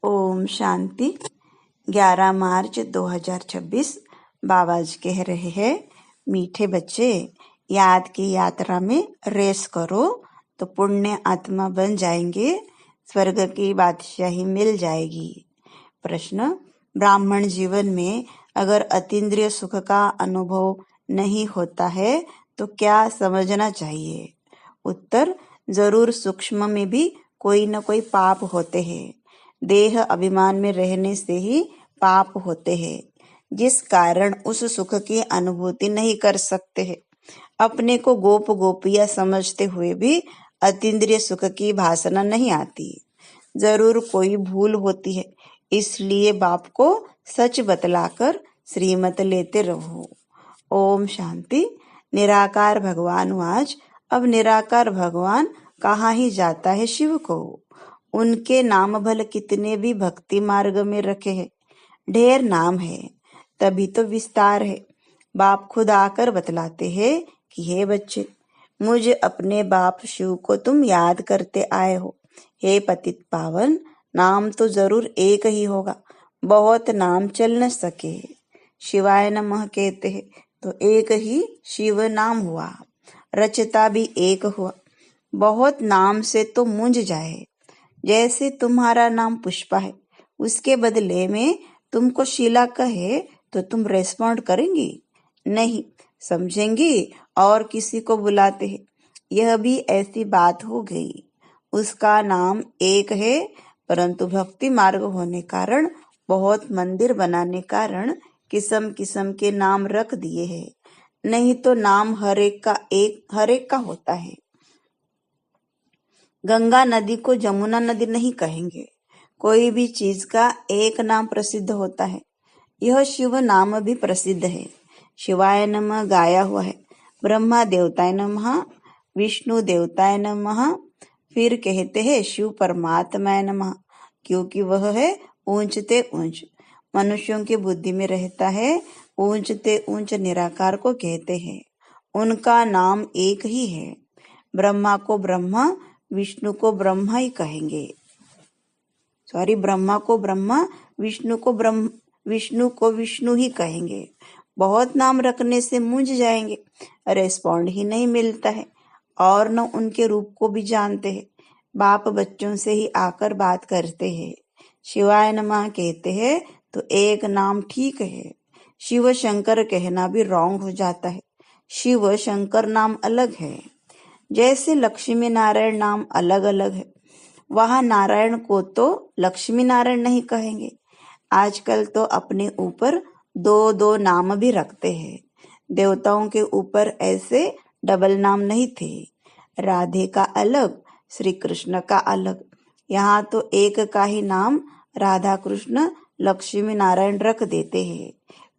ओम शांति। 11 मार्च 2026 बाबा जी कह रहे हैं, मीठे बच्चे, याद की यात्रा में रेस करो तो पुण्य आत्मा बन जाएंगे, स्वर्ग की बादशाही मिल जाएगी। प्रश्न, ब्राह्मण जीवन में अगर अतीन्द्रिय सुख का अनुभव नहीं होता है तो क्या समझना चाहिए? उत्तर, जरूर सूक्ष्म में भी कोई न कोई पाप होते हैं। देह अभिमान में रहने से ही पाप होते हैं, जिस कारण उस सुख की अनुभूति नहीं कर सकते हैं। अपने को गोप गोपिया समझते हुए भी अतीन्द्रिय सुख की भासना नहीं आती। जरूर कोई भूल होती है, इसलिए बाप को सच बतलाकर श्रीमत लेते रहो। ओम शांति। निराकार भगवान आज, अब निराकार भगवान कहाँ ही जाता है शिव को। उनके नाम भल कितने भी भक्ति मार्ग में रखे हैं, ढेर नाम है तभी तो विस्तार है। बाप खुद आकर बतलाते हैं कि हे बच्चे, मुझे अपने बाप शिव को तुम याद करते आए हो। हे पतित पावन, नाम तो जरूर एक ही होगा, बहुत नाम चल न सके। शिवाय नमः कहते हैं तो एक ही शिव नाम हुआ, रचता भी एक हुआ। बहुत नाम से तो मूंझ जाए। जैसे तुम्हारा नाम पुष्पा है, उसके बदले में तुमको शीला कहे तो तुम रेस्पॉन्ड करेंगी? नहीं, समझेंगी और किसी को बुलाते हैं। यह भी ऐसी बात हो गई। उसका नाम एक है, परंतु भक्ति मार्ग होने कारण, बहुत मंदिर बनाने कारण किस्म किस्म के नाम रख दिए हैं। नहीं तो नाम हर एक का होता है। गंगा नदी को जमुना नदी नहीं कहेंगे। कोई भी चीज का एक नाम प्रसिद्ध होता है। यह शिव नाम भी प्रसिद्ध है। शिवाय नमः गाया हुआ है, ब्रह्मा देवताय नमः, विष्णु देवताय नमः, फिर कहते हैं शिव परमात्माय नमः, क्योंकि वह है ऊंचते ऊंच, मनुष्यों की बुद्धि में रहता है। ऊंचते ऊंच निराकार को कहते हैं। उनका नाम एक ही है। ब्रह्मा को ब्रह्मा, विष्णु को ब्रह्मा ही कहेंगे। ब्रह्मा को ब्रह्मा, विष्णु को विष्णु ही कहेंगे। बहुत नाम रखने से मूंझ जाएंगे, रेस्पॉन्ड ही नहीं मिलता है और न उनके रूप को भी जानते हैं। बाप बच्चों से ही आकर बात करते हैं। शिवाय नमः कहते हैं तो एक नाम ठीक है। शिव शंकर कहना भी रॉन्ग हो जाता है। शिव शंकर नाम अलग है। जैसे लक्ष्मी नारायण नाम अलग अलग है, वहां नारायण को तो लक्ष्मी नारायण नहीं कहेंगे। आजकल तो अपने ऊपर दो दो नाम भी रखते हैं। देवताओं के ऊपर ऐसे डबल नाम नहीं थे। राधे का अलग, श्री कृष्ण का अलग। यहाँ तो एक का ही नाम राधा कृष्ण लक्ष्मी नारायण रख देते हैं।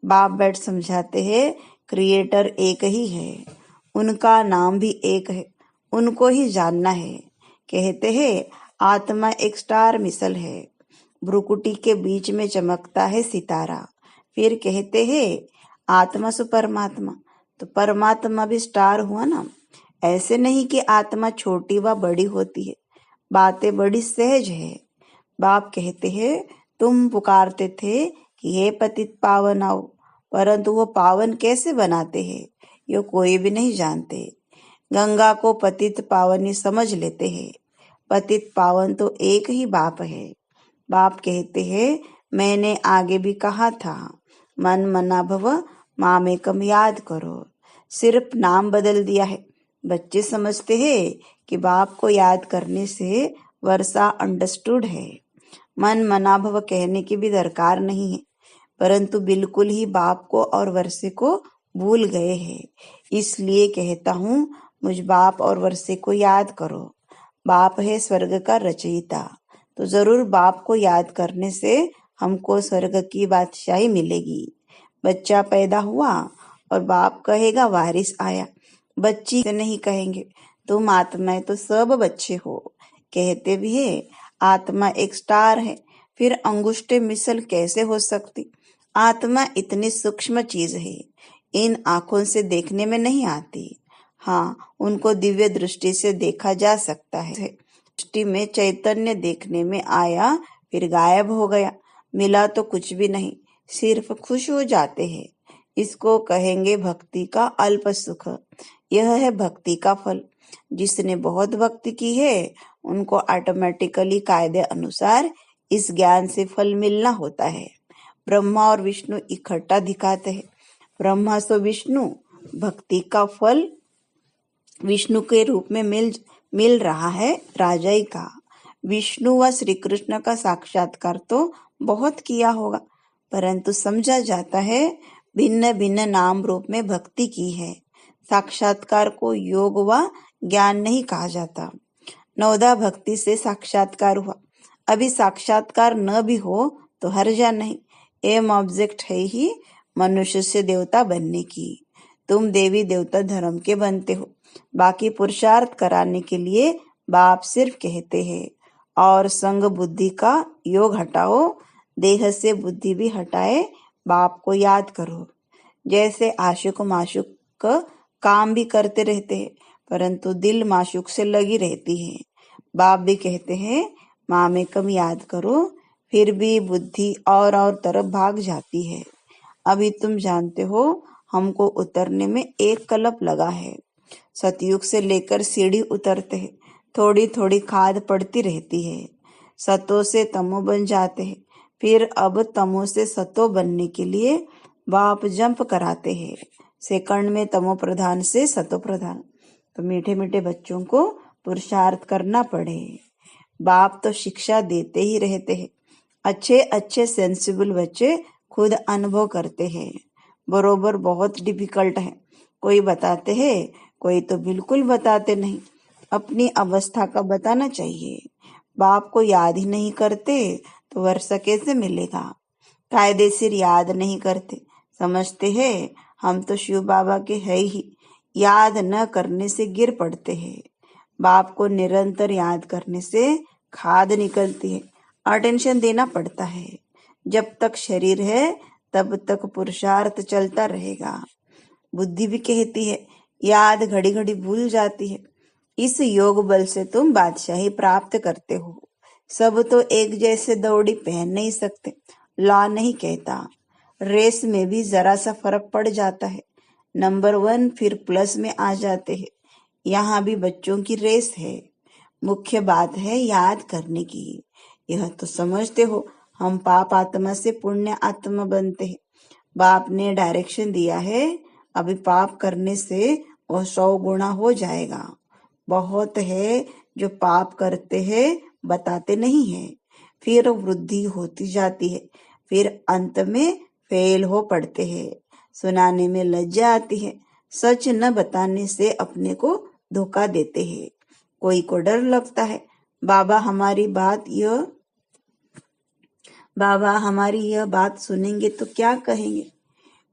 बाप बैठ समझाते हैं, क्रिएटर एक ही है, उनका नाम भी एक है, उनको ही जानना है। कहते हैं आत्मा एक स्टार मिसल है, भ्रुकुटी के बीच में चमकता है सितारा। फिर कहते हैं आत्मा सु परमात्मा, तो परमात्मा भी स्टार हुआ ना। ऐसे नहीं कि आत्मा छोटी व बड़ी होती है, बातें बड़ी सहज है। बाप कहते हैं तुम पुकारते थे कि हे पतित पावन आओ, परंतु वो पावन कैसे बनाते हैं ये कोई भी नहीं जानते। गंगा को पतित पावनी समझ लेते हैं। पतित पावन तो एक ही बाप है। बाप कहते हैं मैंने आगे भी कहा था, मन मना भव मामेकम याद करो। सिर्फ नाम बदल दिया है। बच्चे समझते हैं कि बाप को याद करने से वर्षा अंडरस्टूड है। मन मना भव कहने की भी दरकार नहीं है, परंतु बिल्कुल ही बाप को और वर्षे को भूल गए हैं। इसलिए कहता हूँ, मुझ बाप और वर्षे को याद करो। बाप है स्वर्ग का रचयिता, तो जरूर बाप को याद करने से हमको स्वर्ग की बादशाही मिलेगी। बच्चा पैदा हुआ और बाप कहेगा वारिस आया। बच्ची से नहीं कहेंगे तुम आत्माएं तो सब बच्चे हो। कहते भी है आत्मा एक स्टार है, फिर अंगुष्ठे मिसल कैसे हो सकती? आत्मा इतनी सूक्ष्म चीज है, इन आंखों से देखने में नहीं आती। हाँ, उनको दिव्य दृष्टि से देखा जा सकता है। दृष्टि में चैतन्य देखने में आया, फिर गायब हो गया। मिला तो कुछ भी नहीं, सिर्फ खुश हो जाते हैं। इसको कहेंगे भक्ति का अल्प सुख। यह है भक्ति का फल। जिसने बहुत भक्ति की है उनको ऑटोमेटिकली कायदे अनुसार इस ज्ञान से फल मिलना होता है। ब्रह्मा और विष्णु इकट्ठा दिखाते हैं। ब्रह्मा सो विष्णु, भक्ति का फल विष्णु के रूप में मिल रहा है राजाई का। विष्णु व श्री कृष्ण का साक्षात्कार तो बहुत किया होगा, परंतु समझा जाता है भिन्न भिन्न नाम रूप में भक्ति की है। साक्षात्कार को योग व ज्ञान नहीं कहा जाता। नवदा भक्ति से साक्षात्कार हुआ। अभी साक्षात्कार न भी हो तो हर्जा नहीं। एम ऑब्जेक्ट है ही मनुष्य से देवता बनने की। तुम देवी देवता धर्म के बनते हो। बाकी पुरुषार्थ कराने के लिए बाप सिर्फ कहते हैं और संग बुद्धि का योग हटाओ, देह से बुद्धि भी हटाए, बाप को याद करो। जैसे आशिक माशूक काम भी करते रहते हैं, परंतु दिल माशूक से लगी रहती है। बाप भी कहते हैं माँ में कम याद करो, फिर भी बुद्धि और तरफ भाग जाती है। अभी तुम जानते हो हमको उतरने में एक कल्प लगा है। सतयुग से लेकर सीढ़ी उतरते हैं, थोड़ी थोड़ी खाद पड़ती रहती है। सतो से तमो बन जाते हैं, फिर अब तमो से सतो बनने के लिए बाप जंप कराते हैं। सेकंड में तमो प्रधान से सतो प्रधान। तो मीठे मीठे बच्चों को पुरुषार्थ करना पड़े। बाप तो शिक्षा देते ही रहते हैं। अच्छे अच्छे सेंसिबल बच्चे खुद अनुभव करते हैं। बरोबर बहुत डिफिकल्ट है। कोई बताते हैं, कोई तो बिल्कुल बताते नहीं। अपनी अवस्था का बताना चाहिए। बाप को याद ही नहीं करते तो वर्षा कैसे मिलेगा। कायदेशीर याद नहीं करते, समझते हैं हम तो शिव बाबा के है ही। याद न करने से गिर पड़ते हैं। बाप को निरंतर याद करने से खाद निकलती है। अटेंशन देना पड़ता है। जब तक शरीर है तब तक पुरुषार्थ चलता रहेगा। बुद्धि भी कहती है, याद घड़ी घड़ी भूल जाती है। इस योग बल से तुम बादशाही प्राप्त करते हो। सब तो एक जैसे दौड़ी पहन नहीं सकते। लॉ नहीं कहता। रेस में भी जरा सा फर्क पड़ जाता है। नंबर 1 फिर प्लस में आ जाते हैं। यहाँ भी बच्चों की रेस है। मुख्य बात है याद करने की। यह तो समझते हो हम पाप आत्मा से पुण्य आत्मा बनते हैं। बाप ने डायरेक्शन दिया है, अभी पाप करने से वह 100 गुना हो जाएगा। बहुत है जो पाप करते हैं बताते नहीं है, फिर वृद्धि होती जाती है, फिर अंत में फेल हो पड़ते हैं। सुनाने में लज्जा आती है। सच न बताने से अपने को धोखा देते हैं। कोई को डर लगता है बाबा हमारी यह बात सुनेंगे तो क्या कहेंगे।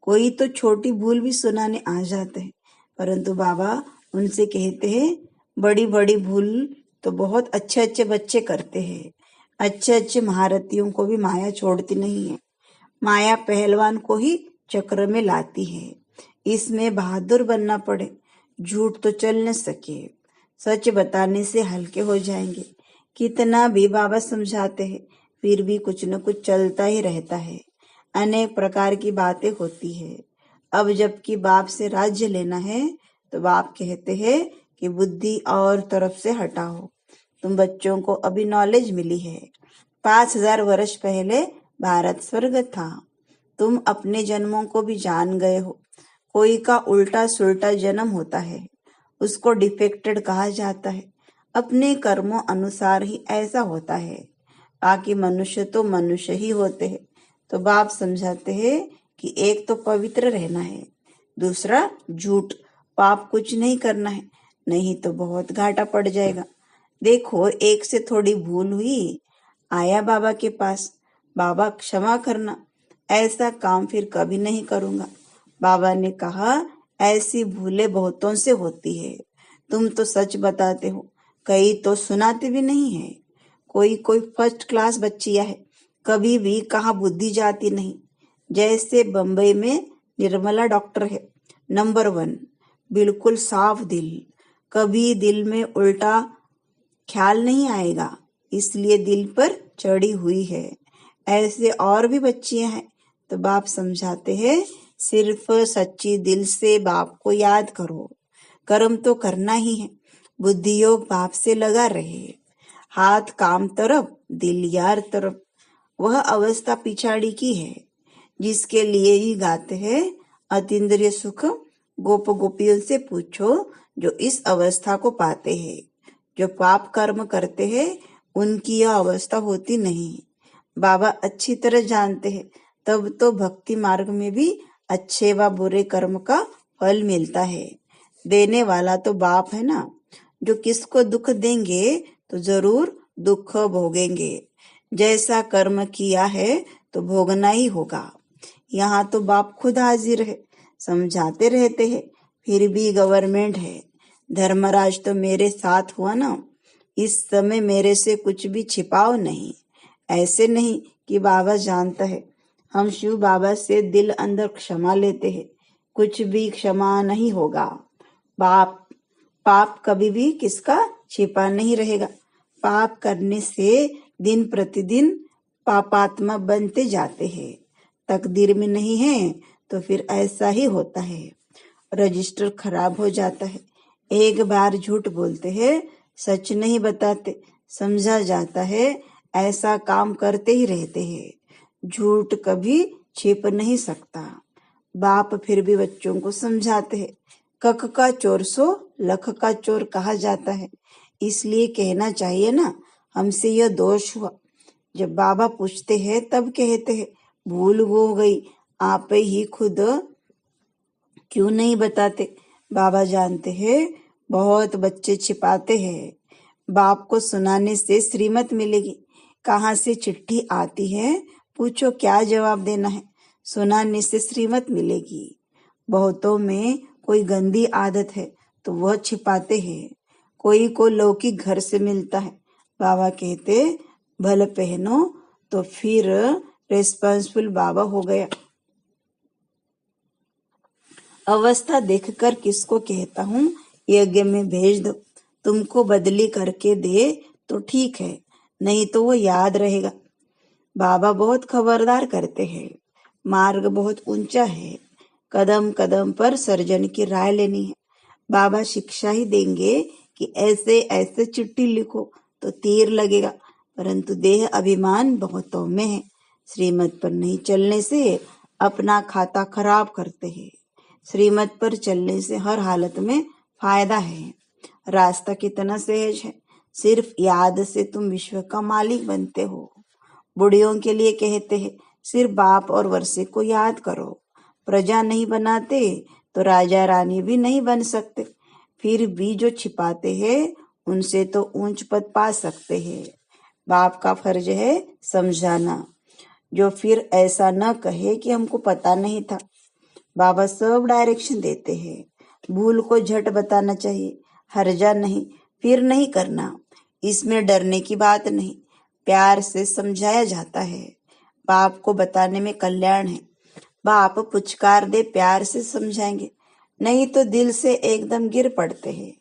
कोई तो छोटी भूल भी सुनाने आ जाते हैं, परंतु बाबा उनसे कहते हैं बड़ी बड़ी भूल तो बहुत अच्छे अच्छे बच्चे करते हैं। अच्छे अच्छे महारथियों को भी माया छोड़ती नहीं है। माया पहलवान को ही चक्र में लाती है। इसमें बहादुर बनना पड़े। झूठ तो चल न सके। सच बताने से हल्के हो जाएंगे। कितना भी बाबा समझाते हैं, फिर भी कुछ न कुछ चलता ही रहता है। अनेक प्रकार की बातें होती है। अब जबकि बाप से राज्य लेना है तो बाप कहते हैं कि बुद्धि और तरफ से हटाओ। तुम बच्चों को अभी नॉलेज मिली है। 5000 वर्ष पहले भारत स्वर्ग था। तुम अपने जन्मों को भी जान गए हो। कोई का उल्टा सुल्टा जन्म होता है, उसको डिफेक्टेड कहा जाता है। अपने कर्मों अनुसार ही ऐसा होता है। बाकी मनुष्य तो मनुष्य ही होते हैं। तो बाप समझाते हैं कि एक तो पवित्र रहना है, दूसरा झूठ पाप कुछ नहीं करना है, नहीं तो बहुत घाटा पड़ जाएगा। देखो एक से थोड़ी भूल हुई, आया बाबा के पास, बाबा क्षमा करना, ऐसा काम फिर कभी नहीं करूंगा। बाबा ने कहा ऐसी भूलें बहुतों से होती है। तुम तो सच बताते हो, कई तो सुनाते भी नहीं है। कोई कोई फर्स्ट क्लास बच्चियां है, कभी भी कहाँ बुद्धि जाती नहीं। जैसे बम्बई में निर्मला डॉक्टर है, नंबर 1, बिल्कुल साफ दिल, कभी दिल में उल्टा ख्याल नहीं आएगा, इसलिए दिल पर चढ़ी हुई है। ऐसे और भी बच्चियां हैं। तो बाप समझाते हैं, सिर्फ सच्ची दिल से बाप को याद करो। कर्म तो करना ही है। बुद्धि योग बाप से लगा रहे। हाथ काम तरफ, दिल यार तरफ। वह अवस्था पिछाड़ी की है, जिसके लिए ही गाते हैं अतीन्द्रिय सुख। गोप गोपियों से पूछो जो इस अवस्था को पाते हैं। जो पाप कर्म करते हैं उनकी यह अवस्था होती नहीं। बाबा अच्छी तरह जानते हैं, तब तो भक्ति मार्ग में भी अच्छे व बुरे कर्म का फल मिलता है। देने वाला तो बाप है ना। जो किसको दुख देंगे तो जरूर दुख भोगेंगे। जैसा कर्म किया है तो भोगना ही होगा। यहाँ तो बाप खुद हाजिर है, समझाते रहते हैं। फिर भी गवर्नमेंट है। धर्मराज तो मेरे साथ हुआ ना। इस समय मेरे से कुछ भी छिपाओ नहीं। ऐसे नहीं कि बाबा जानता है। हम शिव बाबा से दिल अंदर क्षमा लेते हैं। कुछ भी क्षमा नहीं होगा। पाप कभी भी किसका छिपा नहीं रहेगा। पाप करने से दिन प्रतिदिन पापात्मा बनते जाते हैं। तकदीर में नहीं है तो फिर ऐसा ही होता है। रजिस्टर खराब हो जाता है। एक बार झूठ बोलते हैं, सच नहीं बताते, समझा जाता है ऐसा काम करते ही रहते हैं। झूठ कभी छिप नहीं सकता। बाप फिर भी बच्चों को समझाते हैं, कख का चोर सो लख का चोर कहा जाता है। इसलिए कहना चाहिए ना, हमसे यह दोष हुआ। जब बाबा पूछते हैं तब कहते हैं, भूल हो गई, आप ही खुद क्यों नहीं बताते। बाबा जानते हैं बहुत बच्चे छिपाते हैं। बाप को सुनाने से श्रीमत मिलेगी। कहाँ से चिट्ठी आती है, पूछो क्या जवाब देना है। सुनाने से श्रीमत मिलेगी। बहुतों में कोई गंदी आदत है तो वह छिपाते हैं। कोई को लौकिक घर से मिलता है। बाबा कहते भले पहनो तो फिर रेस्पॉन्सिबल बाबा हो गया। अवस्था देखकर किसको कहता हूँ यज्ञ में भेज दो। तुमको बदली करके दे तो ठीक है, नहीं तो वो याद रहेगा। बाबा बहुत खबरदार करते हैं। मार्ग बहुत ऊंचा है। कदम कदम पर सर्जन की राय लेनी है। बाबा शिक्षा ही देंगे कि ऐसे ऐसे चिट्ठी लिखो तो तीर लगेगा। परंतु देह अभिमान बहुतों में है। श्रीमत पर नहीं चलने से अपना खाता खराब करते हैं। श्रीमत पर चलने से हर हालत में फायदा है। रास्ता कितना सहज है। सिर्फ याद से तुम विश्व का मालिक बनते हो। बुढ़ियों के लिए कहते हैं, सिर्फ बाप और वर्षे को याद करो। प्रजा नहीं बनाते तो राजा रानी भी नहीं बन सकते। फिर भी जो छिपाते हैं उनसे तो ऊंच पद पा सकते हैं। बाप का फर्ज है समझाना। जो फिर ऐसा न कहे कि हमको पता नहीं था। बाबा सब डायरेक्शन देते हैं। भूल को झट बताना चाहिए, हर्जा नहीं, फिर नहीं करना। इसमें डरने की बात नहीं, प्यार से समझाया जाता है। बाप को बताने में कल्याण है। बाप पुचकार दे प्यार से समझाएंगे, नहीं तो दिल से एकदम गिर पड़ते हैं।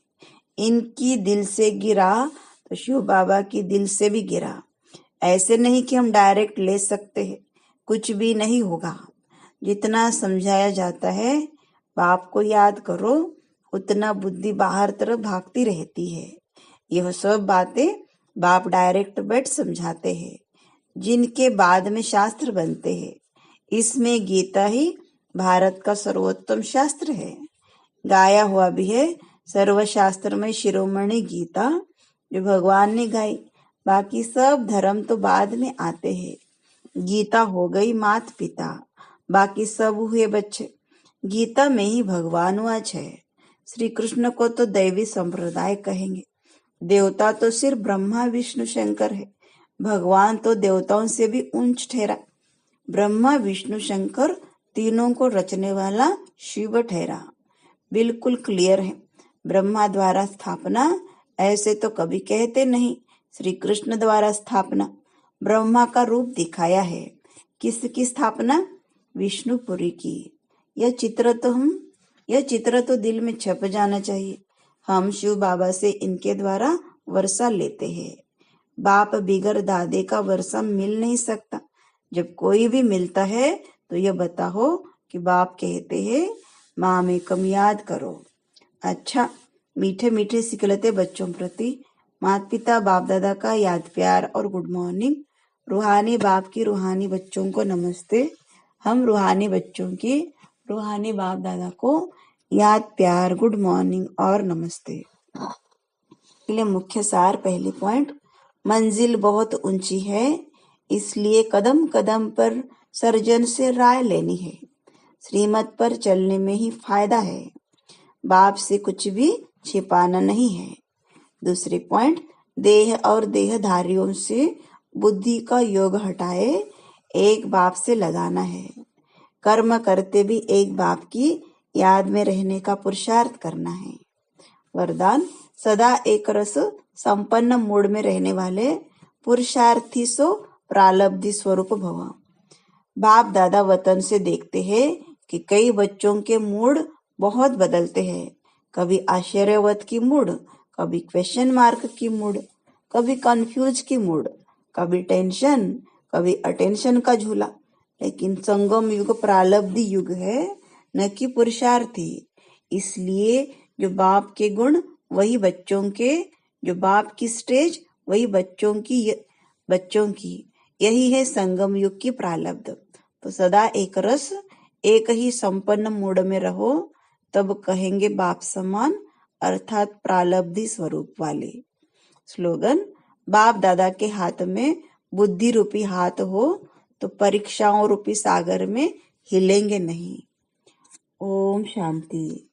इनकी दिल से गिरा तो शिव बाबा की दिल से भी गिरा। ऐसे नहीं कि हम डायरेक्ट ले सकते हैं, कुछ भी नहीं होगा। जितना समझाया जाता है बाप को याद करो, उतना बुद्धि बाहर तरफ भागती रहती है। यह सब बातें बाप डायरेक्ट बैठ समझाते हैं, जिनके बाद में शास्त्र बनते हैं। इसमें गीता ही भारत का सर्वोत्तम शास्त्र है। गाया हुआ भी है सर्वशास्त्र में शिरोमणि गीता, जो भगवान ने गाई। बाकी सब धर्म तो बाद में आते हैं। गीता हो गई मात पिता, बाकी सब हुए बच्चे। गीता में ही भगवान वाच है। श्री कृष्ण को तो दैवी संप्रदाय कहेंगे। देवता तो सिर्फ ब्रह्मा विष्णु शंकर है। भगवान तो देवताओं से भी ऊंच ठहरा। ब्रह्मा विष्णु शंकर तीनों को रचने वाला शिव ठहरा। बिल्कुल क्लियर है। ब्रह्मा द्वारा स्थापना ऐसे तो कभी कहते नहीं। श्री कृष्ण द्वारा स्थापना, ब्रह्मा का रूप दिखाया है। किसकी स्थापना? विष्णुपुरी की। यह चित्र तो दिल में छप जाना चाहिए। हम शिव बाबा से इनके द्वारा वर्षा लेते हैं। बाप बिगर दादे का वर्षा मिल नहीं सकता। जब कोई भी मिलता है तो यह बताओ कि बाप कहते हैं माँ में कम याद करो। अच्छा, मीठे मीठे सिखलते बच्चों प्रति माता पिता बाप दादा का याद प्यार और गुड मॉर्निंग। रूहानी बाप की रूहानी बच्चों को नमस्ते। हम रूहानी बच्चों की रूहानी बाप दादा को याद प्यार गुड मॉर्निंग और नमस्ते। लिए मुख्य सार पहली पॉइंट, मंजिल बहुत ऊंची है इसलिए कदम कदम पर सर्जन से राय लेनी है। श्रीमत पर चलने में ही फायदा है, बाप से कुछ भी छिपाना नहीं है। दूसरी पॉइंट, देह और देहधारियों से बुद्धि का योग हटाए एक बाप से लगाना है। कर्म करते भी एक बाप की याद में रहने का पुरुषार्थ करना है। वरदान, सदा एक रस संपन्न मूड में रहने वाले पुरुषार्थी सो प्रालब्धि स्वरूप भव। बाप दादा वतन से देखते हैं कि कई बच्चों के मूड बहुत बदलते हैं। कभी आश्चर्यवत की मूड, कभी क्वेश्चन मार्क की मूड, कभी कंफ्यूज की मूड, कभी टेंशन, कभी अटेंशन का झूला। लेकिन संगम युग प्रालब्धि युग है, न कि पुरुषार्थी। इसलिए जो बाप के गुण वही बच्चों के, जो बाप की स्टेज वही बच्चों की यही है संगम युग की प्रालब्ध। तो सदा एक रस एक ही संपन्न मूड में रहो, तब कहेंगे बाप समान, अर्थात प्रालब्धि स्वरूप वाले। स्लोगन, बाप दादा के हाथ में बुद्धि रूपी हाथ हो तो परीक्षाओं रूपी सागर में हिलेंगे नहीं। ओम शांति।